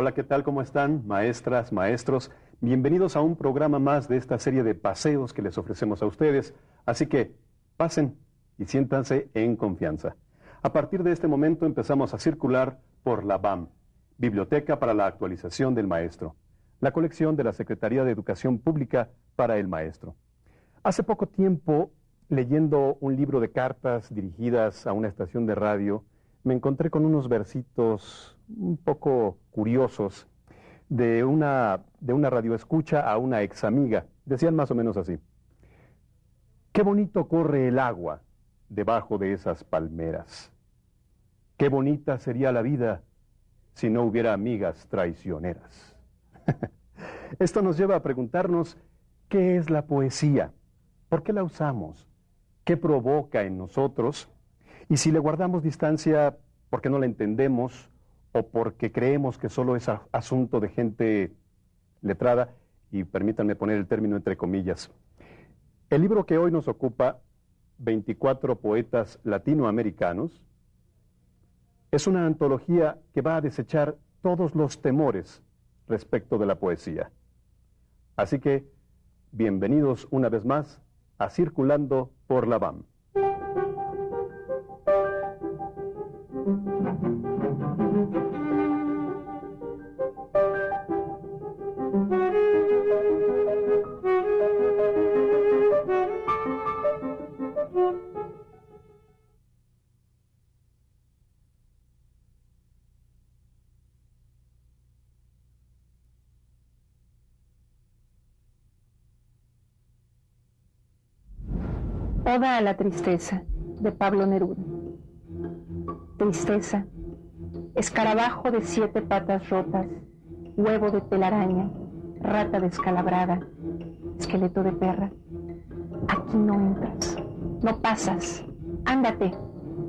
Hola, ¿qué tal? ¿Cómo están, maestras, maestros? Bienvenidos a un programa más de esta serie de paseos que les ofrecemos a ustedes. Así que pasen y siéntanse en confianza. A partir de este momento empezamos a circular por la BAM, Biblioteca para la Actualización del Maestro, la colección de la Secretaría de Educación Pública para el Maestro. Hace poco tiempo, leyendo un libro de cartas dirigidas a una estación de radio, me encontré con unos versitos un poco curiosos de una radioescucha a una ex amiga. Decían más o menos así: qué bonito corre el agua debajo de esas palmeras. Qué bonita sería la vida si no hubiera amigas traicioneras. Esto nos lleva a preguntarnos, ¿qué es la poesía? ¿Por qué la usamos? ¿Qué provoca en nosotros? Y si le guardamos distancia, ¿por qué no la entendemos? ¿O porque creemos que solo es asunto de gente letrada? Y permítanme poner el término entre comillas. El libro que hoy nos ocupa, 24 poetas latinoamericanos, es una antología que va a desechar todos los temores respecto de la poesía. Así que, bienvenidos una vez más a Circulando por la BAM. Oda a la tristeza, de Pablo Neruda. Tristeza, escarabajo de 7 patas rotas, huevo de telaraña, rata descalabrada, esqueleto de perra. Aquí no entras, no pasas, ándate,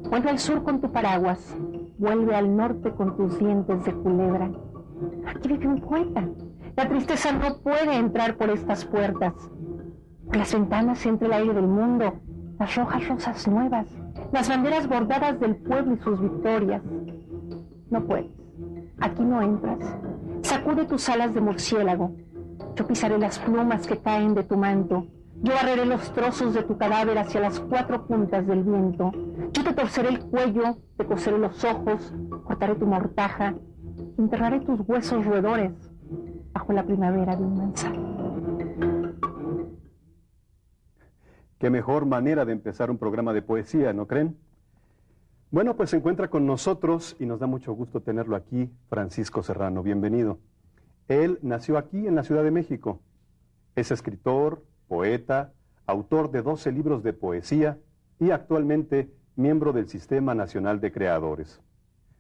vuelve al sur con tu paraguas, vuelve al norte con tus dientes de culebra. Aquí vive un poeta, la tristeza no puede entrar por estas puertas. Por las ventanas entra el aire del mundo, las rojas rosas nuevas, las banderas bordadas del pueblo y sus victorias. No puedes, aquí no entras. Sacude tus alas de murciélago. Yo pisaré las plumas que caen de tu manto. Yo barreré los trozos de tu cadáver hacia las 4 puntas del viento. Yo te torceré el cuello, te coseré los ojos, cortaré tu mortaja, enterraré tus huesos roedores bajo la primavera de un manzano. Qué mejor manera de empezar un programa de poesía, ¿no creen? Bueno, pues se encuentra con nosotros y nos da mucho gusto tenerlo aquí, Francisco Serrano. Bienvenido. Él nació aquí en la Ciudad de México. Es escritor, poeta, autor de 12 libros de poesía y actualmente miembro del Sistema Nacional de Creadores.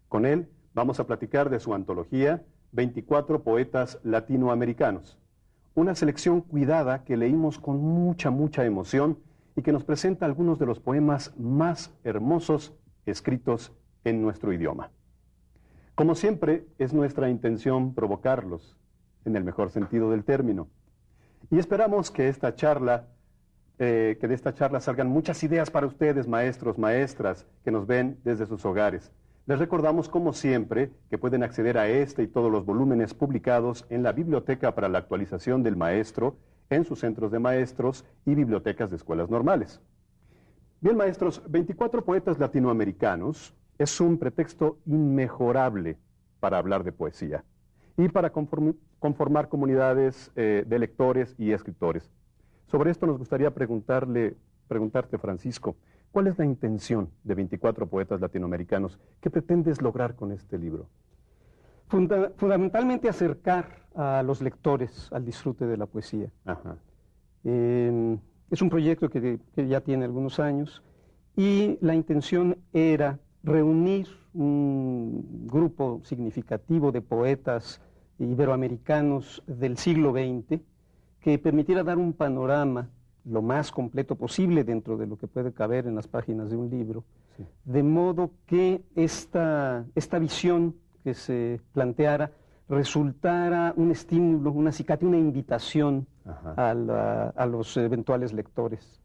Con él vamos a platicar de su antología 24 poetas latinoamericanos. Una selección cuidada que leímos con mucha emoción y que nos presenta algunos de los poemas más hermosos escritos en nuestro idioma. Como siempre, es nuestra intención provocarlos, en el mejor sentido del término. Y esperamos que de esta charla salgan muchas ideas para ustedes, maestros, maestras, que nos ven desde sus hogares. Les recordamos, como siempre, que pueden acceder a este y todos los volúmenes publicados en la Biblioteca para la Actualización del Maestro, en sus centros de maestros y bibliotecas de escuelas normales. Bien, maestros, 24 poetas latinoamericanos es un pretexto inmejorable para hablar de poesía y para conformar comunidades de lectores y escritores. Sobre esto nos gustaría preguntarte, Francisco, ¿cuál es la intención de 24 poetas latinoamericanos? ¿Qué pretendes lograr con este libro? Fundamentalmente acercar a los lectores al disfrute de la poesía. Ajá. Es un proyecto que ya tiene algunos años y la intención era reunir un grupo significativo de poetas iberoamericanos del siglo XX que permitiera dar un panorama lo más completo posible dentro de lo que puede caber en las páginas de un libro, sí, de modo que esta visión que se planteara resultara un estímulo, un acicate, una invitación a los eventuales lectores.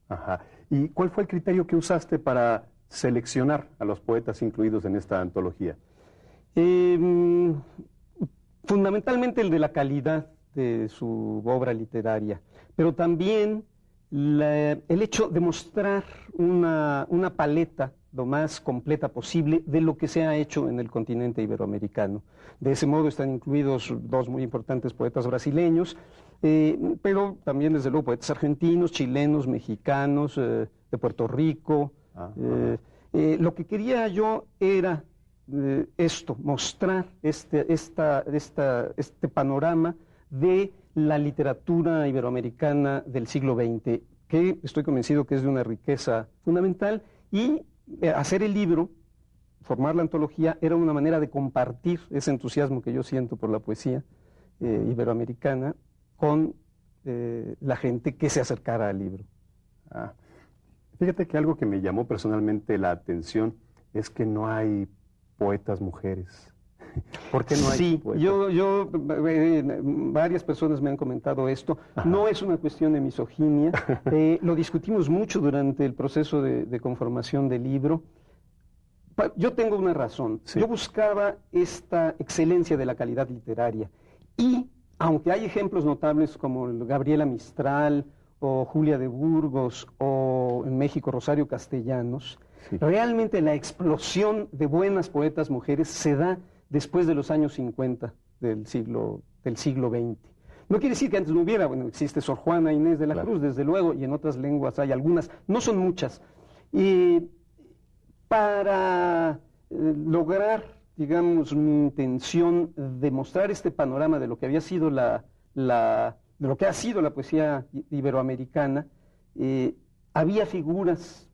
Ajá. ¿Y cuál fue el criterio que usaste para seleccionar a los poetas incluidos en esta antología? fundamentalmente el de la calidad de su obra literaria, pero también el hecho de mostrar una paleta lo más completa posible de lo que se ha hecho en el continente iberoamericano. De ese modo están incluidos dos muy importantes poetas brasileños, pero también desde luego poetas argentinos, chilenos, mexicanos, de Puerto Rico. Lo que quería yo era mostrar este panorama de la literatura iberoamericana del siglo XX, que estoy convencido que es de una riqueza fundamental, y hacer el libro, formar la antología, era una manera de compartir ese entusiasmo que yo siento por la poesía iberoamericana con la gente que se acercara al libro. Fíjate que algo que me llamó personalmente la atención es que no hay poetas mujeres. ¿Por qué no hay Sí, poetas? Varias personas me han comentado esto. Ajá. No es una cuestión de misoginia. Lo discutimos mucho durante el proceso de conformación del libro. Yo tengo una razón. Sí. Yo buscaba esta excelencia de la calidad literaria. Y, aunque hay ejemplos notables como Gabriela Mistral o Julia de Burgos o en México Rosario Castellanos, Sí. realmente la explosión de buenas poetas mujeres se da después de los años 50 del siglo XX. No quiere decir que antes no hubiera, bueno, existe Sor Juana Inés de la Claro. Cruz, desde luego, y en otras lenguas hay algunas, no son muchas. Y para lograr, digamos, mi intención de mostrar este panorama de lo que había sido de lo que ha sido la poesía iberoamericana, había figuras,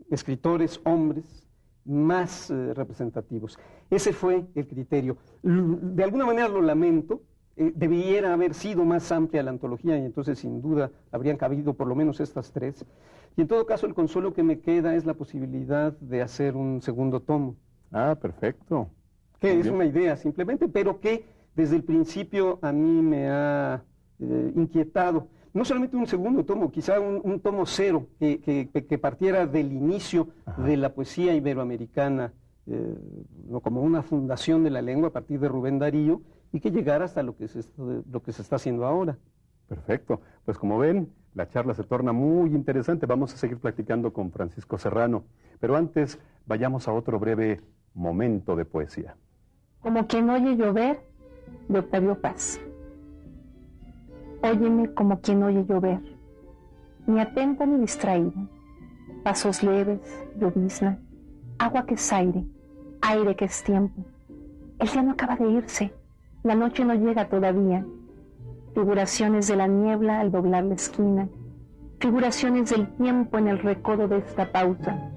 escritores, hombres, más representativos. Ese fue el criterio. De alguna manera lo lamento, debiera haber sido más amplia la antología y entonces sin duda habrían cabido por lo menos estas tres. Y en todo caso el consuelo que me queda es la posibilidad de hacer un segundo tomo. Perfecto. Que Muy es bien. una idea simplemente, pero que desde el principio a mí me ha inquietado. No solamente un segundo tomo, quizá un tomo cero, que partiera del inicio Ajá. de la poesía iberoamericana, como una fundación de la lengua a partir de Rubén Darío, y que llegara hasta lo que se está haciendo ahora. Perfecto. Pues como ven, la charla se torna muy interesante. Vamos a seguir platicando con Francisco Serrano. Pero antes, vayamos a otro breve momento de poesía. Como quien oye llover, de Octavio Paz. Óyeme como quien oye llover, ni atenta ni distraída. Pasos leves, llovizna, agua que es aire, aire que es tiempo. El día no acaba de irse, la noche no llega todavía. Figuraciones de la niebla al doblar la esquina, figuraciones del tiempo en el recodo de esta pausa.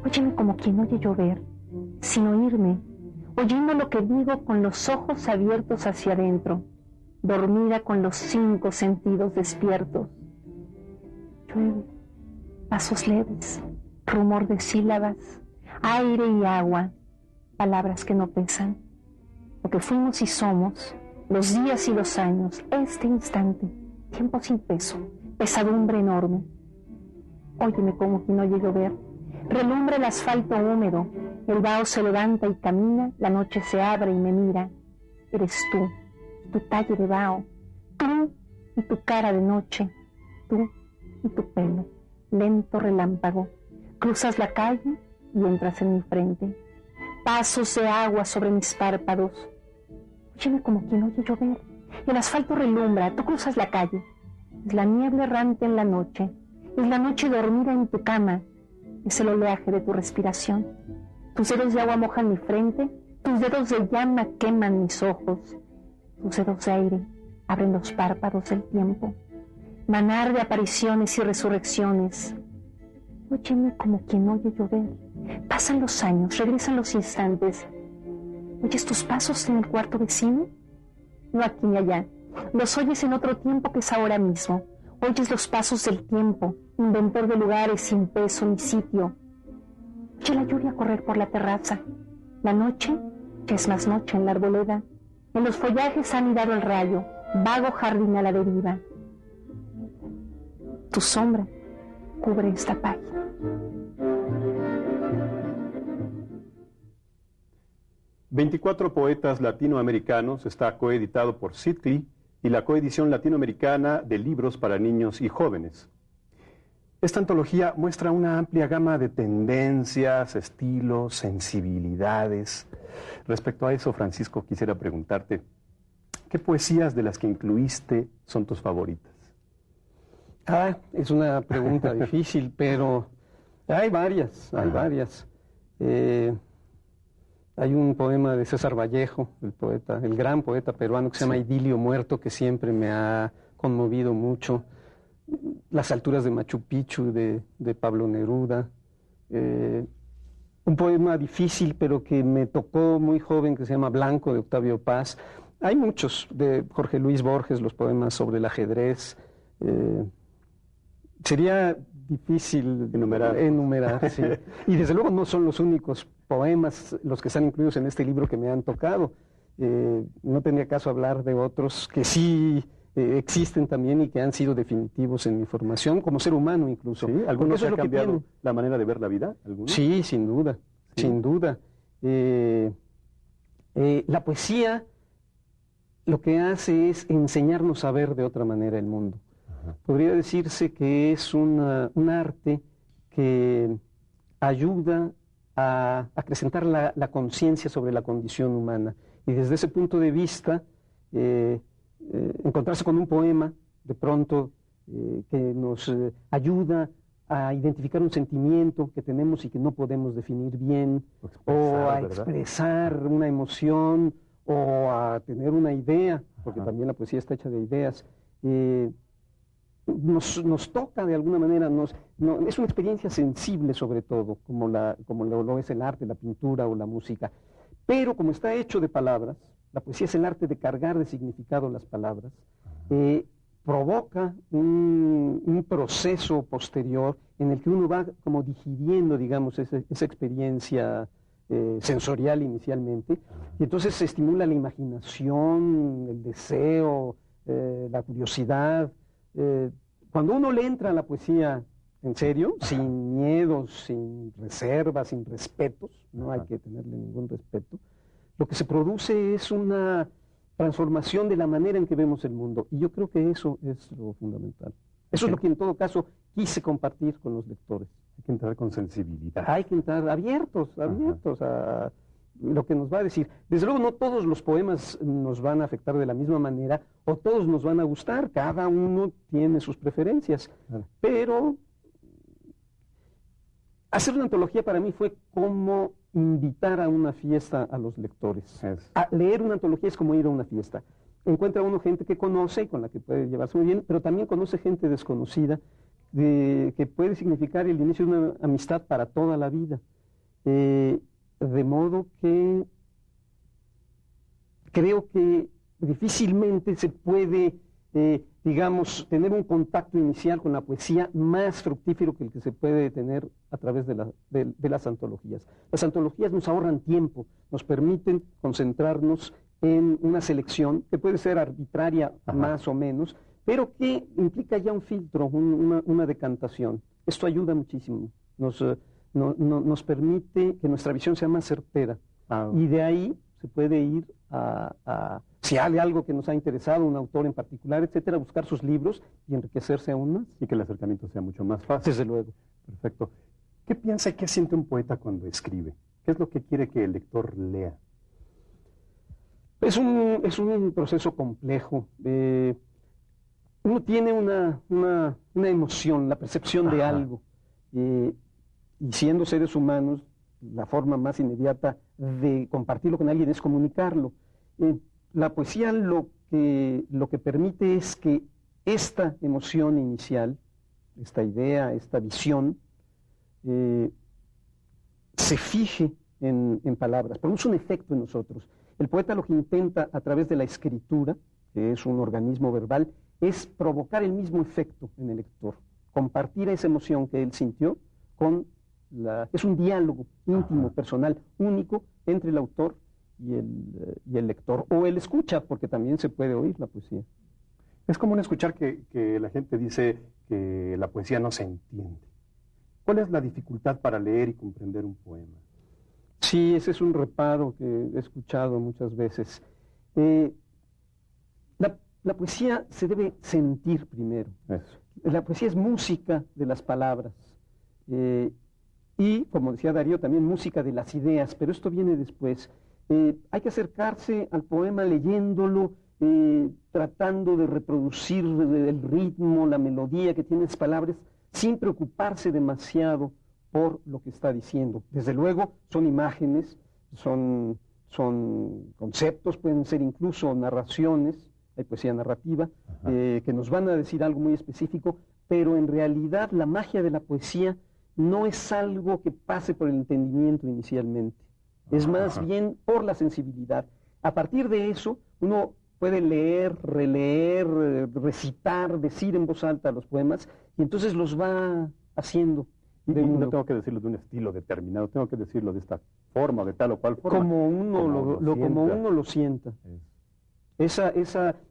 Óyeme como quien oye llover, sin oírme, oyendo lo que digo con los ojos abiertos hacia adentro, dormida con los 5 sentidos despiertos. Llueve, pasos leves, rumor de sílabas, aire y agua, palabras que no pesan. Lo que fuimos y somos, los días y los años, este instante, tiempo sin peso, pesadumbre enorme. Óyeme como quien oye llover, relumbra el asfalto húmedo, el vaho se levanta y camina, la noche se abre y me mira. Eres tú, tu talle de vaho, tú y tu cara de noche, tú y tu pelo, lento relámpago. Cruzas la calle y entras en mi frente. Pasos de agua sobre mis párpados. Óyeme como quien oye llover. El asfalto relumbra, tú cruzas la calle. Es la niebla errante en la noche. Es la noche dormida en tu cama. Es el oleaje de tu respiración. Tus dedos de agua mojan mi frente. Tus dedos de llama queman mis ojos. Tus dedos de aire abren los párpados del tiempo. Manar de apariciones y resurrecciones. Óyeme como quien oye llover. Pasan los años, regresan los instantes. ¿Oyes tus pasos en el cuarto vecino? No aquí ni allá. Los oyes en otro tiempo que es ahora mismo. Oyes los pasos del tiempo, inventor de lugares sin peso ni sitio. Oye la lluvia correr por la terraza. La noche, que es más noche en la arboleda. En los follajes ha anidado el rayo, vago jardín a la deriva. Tu sombra cubre esta página. 24 poetas latinoamericanos está coeditado por CITLI y la coedición latinoamericana de libros para niños y jóvenes. Esta antología muestra una amplia gama de tendencias, estilos, sensibilidades. Respecto a eso, Francisco, quisiera preguntarte, ¿qué poesías de las que incluiste son tus favoritas? Es una pregunta difícil, pero hay varias, hay varias. Hay un poema de César Vallejo, el poeta, el gran poeta peruano, que se llama Idilio Muerto, que siempre me ha conmovido mucho. Las alturas de Machu Picchu, de Pablo Neruda. Un poema difícil, pero que me tocó muy joven, que se llama Blanco, de Octavio Paz. Hay muchos, de Jorge Luis Borges, los poemas sobre el ajedrez. Sería difícil enumerar, sí. Y desde luego no son los únicos poemas los que están incluidos en este libro que me han tocado. No tendría caso hablar de otros que sí existen también y que han sido definitivos en mi formación, como ser humano incluso. ¿Sí? ¿Algunos se ha cambiado la manera de ver la vida? ¿Algunos? Sí, sin duda, sin duda. La poesía lo que hace es enseñarnos a ver de otra manera el mundo. Podría decirse que es un arte que ayuda a acrecentar la conciencia sobre la condición humana. Y desde ese punto de vista, encontrarse con un poema, de pronto, que nos ayuda a identificar un sentimiento que tenemos y que no podemos definir bien, o a expresar una emoción, o a tener una idea, porque también la poesía está hecha de ideas. Nos toca de alguna manera, es una experiencia sensible sobre todo, como lo es el arte, la pintura o la música. Pero como está hecho de palabras, la poesía es el arte de cargar de significado las palabras, provoca un proceso posterior en el que uno va como digiriendo, digamos, esa experiencia sensorial inicialmente, y entonces se estimula la imaginación, el deseo, la curiosidad. Cuando uno le entra a la poesía en serio, sin miedos, sin reservas, sin respetos, no hay que tenerle ningún respeto, lo que se produce es una transformación de la manera en que vemos el mundo. Y yo creo que eso es lo fundamental. Eso es lo que en todo caso quise compartir con los lectores. Hay que entrar con sensibilidad. Hay que entrar abiertos a lo que nos va a decir. Desde luego no todos los poemas nos van a afectar de la misma manera o todos nos van a gustar, cada uno tiene sus preferencias, pero hacer una antología para mí fue como invitar a una fiesta a los lectores. A leer una antología es como ir a una fiesta. Encuentra uno gente que conoce y con la que puede llevarse muy bien, pero también conoce gente desconocida que puede significar el inicio de una amistad para toda la vida. De modo que creo que difícilmente se puede, digamos, tener un contacto inicial con la poesía más fructífero que el que se puede tener a través de las antologías. Las antologías nos ahorran tiempo, nos permiten concentrarnos en una selección que puede ser arbitraria más o menos, pero que implica ya un filtro, una decantación. Esto ayuda muchísimo, nos permite que nuestra visión sea más certera. Y de ahí se puede ir si hay algo que nos ha interesado, un autor en particular, etcétera, buscar sus libros y enriquecerse aún más. Y que el acercamiento sea mucho más fácil. Desde luego. Perfecto. ¿Qué piensa y qué siente un poeta cuando escribe? ¿Qué es lo que quiere que el lector lea? Es un proceso complejo. Uno tiene una emoción, la percepción de algo. Y siendo seres humanos, la forma más inmediata de compartirlo con alguien es comunicarlo. La poesía lo que permite es que esta emoción inicial, esta idea, esta visión, se fije en palabras, produce un efecto en nosotros. El poeta lo que intenta a través de la escritura, que es un organismo verbal, es provocar el mismo efecto en el lector, compartir esa emoción que él sintió es un diálogo íntimo, personal, único entre el autor y el lector, o el escucha, porque también se puede oír la poesía. Es común escuchar que la gente dice que la poesía no se entiende. ¿Cuál es la dificultad para leer y comprender un poema? Sí, ese es un reparo que he escuchado muchas veces. La poesía se debe sentir primero. Eso. La poesía es música de las palabras. Y, como decía Darío, también música de las ideas, pero esto viene después. Hay que acercarse al poema leyéndolo, tratando de reproducir el ritmo, la melodía que tienen las palabras, sin preocuparse demasiado por lo que está diciendo. Desde luego, son imágenes, son conceptos, pueden ser incluso narraciones, hay poesía narrativa, que nos van a decir algo muy específico, pero en realidad la magia de la poesía no es algo que pase por el entendimiento inicialmente, es más bien por la sensibilidad. A partir de eso, uno puede leer, releer, recitar, decir en voz alta los poemas, y entonces los va haciendo. No tengo que decirlo de un estilo determinado, tengo que decirlo de esta forma, de tal o cual forma. Como uno lo sienta.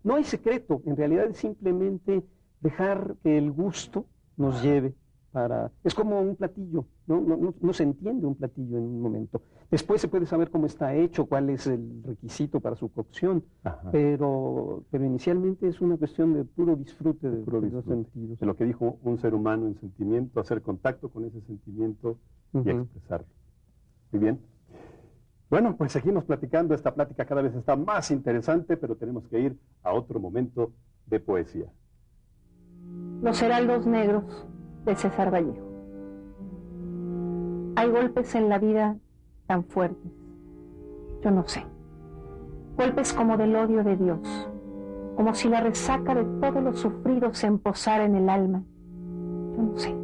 No hay secreto, en realidad es simplemente dejar que el gusto nos lleve para... Es como un platillo, no se entiende un platillo en un momento. Después se puede saber cómo está hecho, cuál es el requisito para su cocción, pero inicialmente es una cuestión de puro disfrute de los sentidos. De lo que dijo un ser humano en sentimiento, hacer contacto con ese sentimiento y expresarlo. Muy bien. Bueno, pues seguimos platicando, esta plática cada vez está más interesante, pero tenemos que ir a otro momento de poesía. Los heraldos negros de César Vallejo. Hay golpes en la vida tan fuertes, yo no sé, golpes como del odio de Dios, como si la resaca de todos los sufridos se emposara en el alma, yo no sé,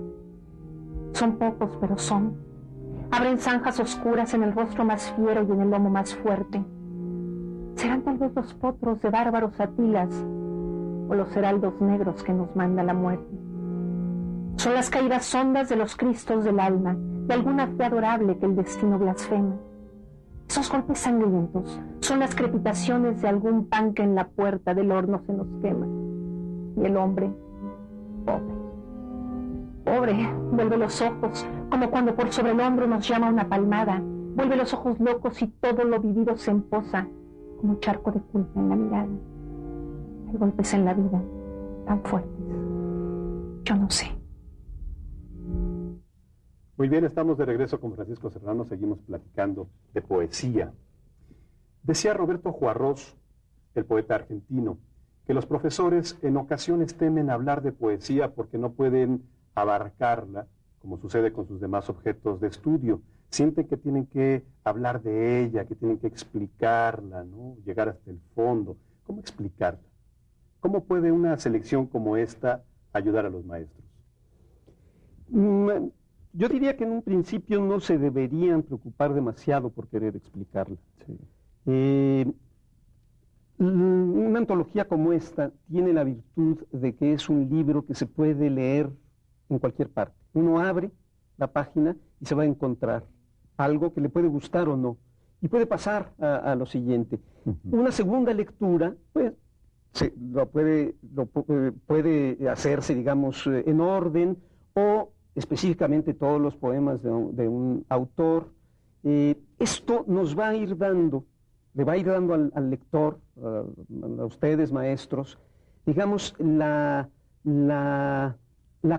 son pocos pero son, abren zanjas oscuras en el rostro más fiero y en el lomo más fuerte, serán tal vez los potros de bárbaros Atilas o los heraldos negros que nos manda la muerte. Son las caídas hondas de los cristos del alma, de alguna fe adorable que el destino blasfema. Esos golpes sangrientos son las crepitaciones de algún pan que en la puerta del horno se nos quema. Y el hombre, pobre, vuelve los ojos, como cuando por sobre el hombro nos llama una palmada, vuelve los ojos locos y todo lo vivido se emposa, como charco de culpa en la mirada. Hay golpes en la vida tan fuertes, yo no sé. Muy bien, estamos de regreso con Francisco Serrano, seguimos platicando de poesía. Decía Roberto Juarros, el poeta argentino, que los profesores en ocasiones temen hablar de poesía porque no pueden abarcarla, como sucede con sus demás objetos de estudio. Sienten que tienen que hablar de ella, que tienen que explicarla, ¿no? Llegar hasta el fondo. ¿Cómo explicarla? ¿Cómo puede una selección como esta ayudar a los maestros? Yo diría que en un principio no se deberían preocupar demasiado por querer explicarla. Sí. Una antología como esta tiene la virtud de que es un libro que se puede leer en cualquier parte. Uno abre la página y se va a encontrar algo que le puede gustar o no. Y puede pasar a lo siguiente. Una segunda lectura, pues, puede hacerse, digamos, en orden o específicamente todos los poemas de un autor. Esto nos va a ir dando, le va a ir dando al lector, a ustedes maestros, digamos, la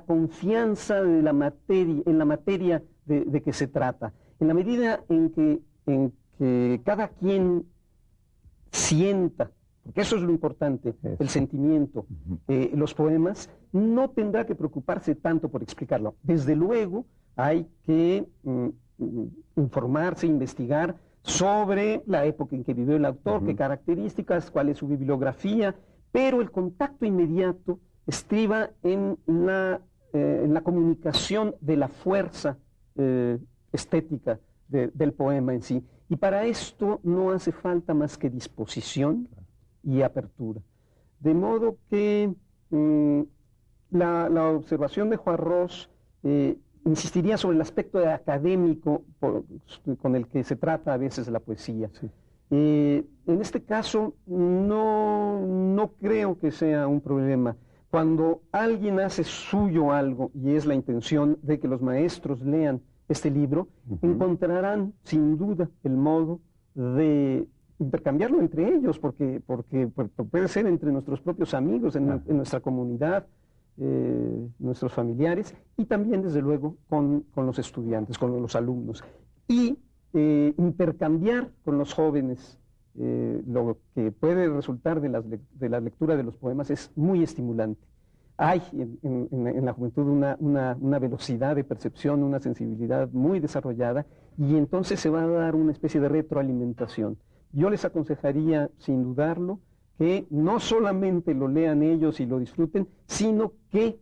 confianza de la materia, en la materia de que se trata. En la medida en que cada quien sienta, porque eso es lo importante, el sentimiento, los poemas, no tendrá que preocuparse tanto por explicarlo. Desde luego hay que informarse, investigar sobre la época en que vivió el autor, qué características, cuál es su bibliografía, pero el contacto inmediato estriba en la comunicación de la fuerza estética del poema en sí. Y para esto no hace falta más que disposición y apertura. De modo que la observación de Juarros insistiría sobre el aspecto académico con el que se trata a veces la poesía. Sí. En este caso no creo que sea un problema. Cuando alguien hace suyo algo y es la intención de que los maestros lean este libro, encontrarán sin duda el modo de intercambiarlo entre ellos, porque puede ser entre nuestros propios amigos, en nuestra comunidad, nuestros familiares, y también, desde luego, con los estudiantes, con los alumnos. Y intercambiar con los jóvenes lo que puede resultar de la lectura de los poemas es muy estimulante. Hay en la juventud una velocidad de percepción, una sensibilidad muy desarrollada, y entonces se va a dar una especie de retroalimentación. Yo les aconsejaría, sin dudarlo, que no solamente lo lean ellos y lo disfruten, sino que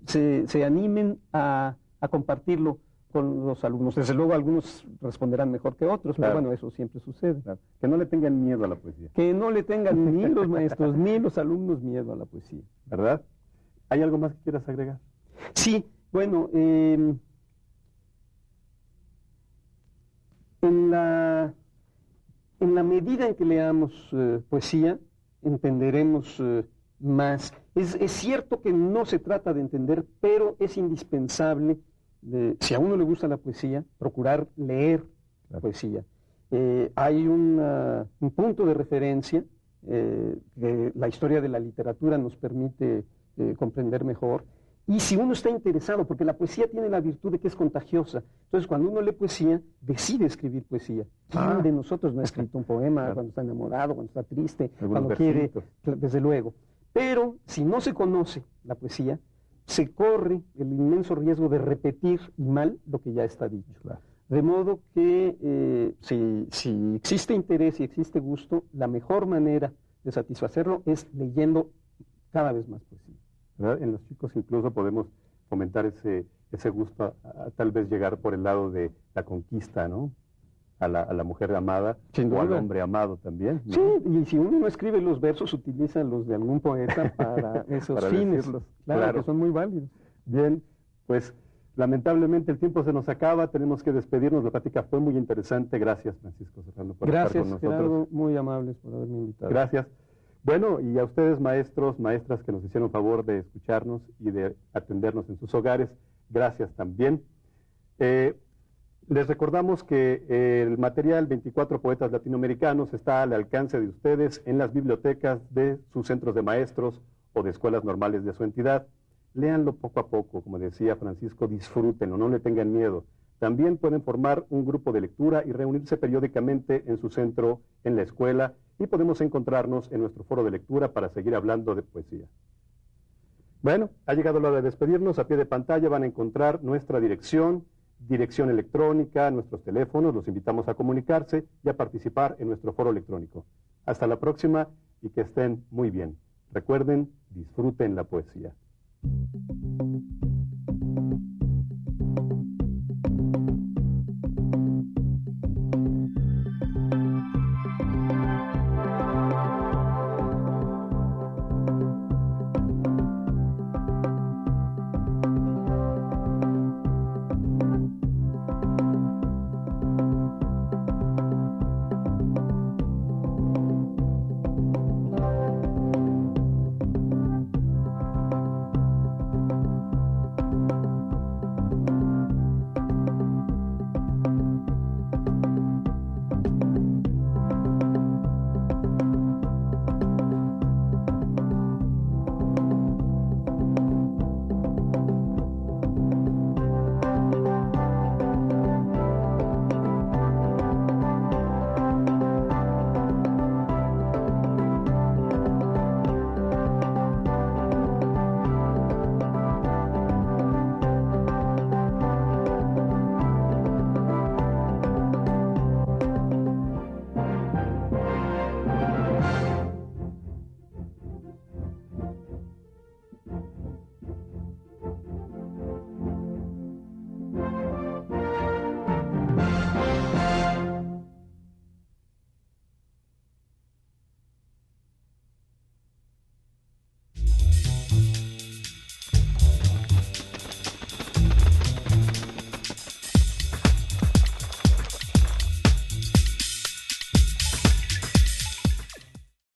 se animen a compartirlo con los alumnos. Desde luego algunos responderán mejor que otros, claro, pero bueno, eso siempre sucede. Claro. Que no le tengan miedo a la poesía. Que no le tengan ni los maestros ni los alumnos miedo a la poesía. ¿Verdad? ¿Hay algo más que quieras agregar? Sí, bueno, en la medida en que leamos poesía, entenderemos más. Es cierto que no se trata de entender, pero es indispensable, si a uno le gusta la poesía, procurar leer la poesía. Hay un punto de referencia que la historia de la literatura nos permite comprender mejor. Y si uno está interesado, porque la poesía tiene la virtud de que es contagiosa, entonces cuando uno lee poesía, decide escribir poesía. ¿Quién de nosotros no ha escrito un poema cuando está enamorado, cuando está triste, cuando quiere? Desde luego. Pero si no se conoce la poesía, se corre el inmenso riesgo de repetir mal lo que ya está dicho. Claro. De modo que si existe interés y existe gusto, la mejor manera de satisfacerlo es leyendo cada vez más poesía. ¿Verdad? En los chicos incluso podemos fomentar ese gusto a tal vez llegar por el lado de la conquista, ¿no? A la mujer amada o al hombre amado también, ¿no? Sí, y si uno no escribe los versos, utiliza los de algún poeta para esos para fines. Decirlos. Claro, que son muy válidos. Bien, pues lamentablemente el tiempo se nos acaba, tenemos que despedirnos. La plática fue muy interesante. Gracias, Francisco Serrano, por estar con nosotros. Gracias, Gerardo, muy amables por haberme invitado. Gracias. Bueno, y a ustedes, maestros, maestras, que nos hicieron favor de escucharnos y de atendernos en sus hogares, gracias también. Les recordamos que el material 24 Poetas Latinoamericanos está al alcance de ustedes en las bibliotecas de sus centros de maestros o de escuelas normales de su entidad. Léanlo poco a poco, como decía Francisco, disfrútenlo, no le tengan miedo. También pueden formar un grupo de lectura y reunirse periódicamente en su centro, en la escuela, y podemos encontrarnos en nuestro foro de lectura para seguir hablando de poesía. Bueno, ha llegado la hora de despedirnos. A pie de pantalla van a encontrar nuestra dirección electrónica, nuestros teléfonos. Los invitamos a comunicarse y a participar en nuestro foro electrónico. Hasta la próxima y que estén muy bien. Recuerden, disfruten la poesía.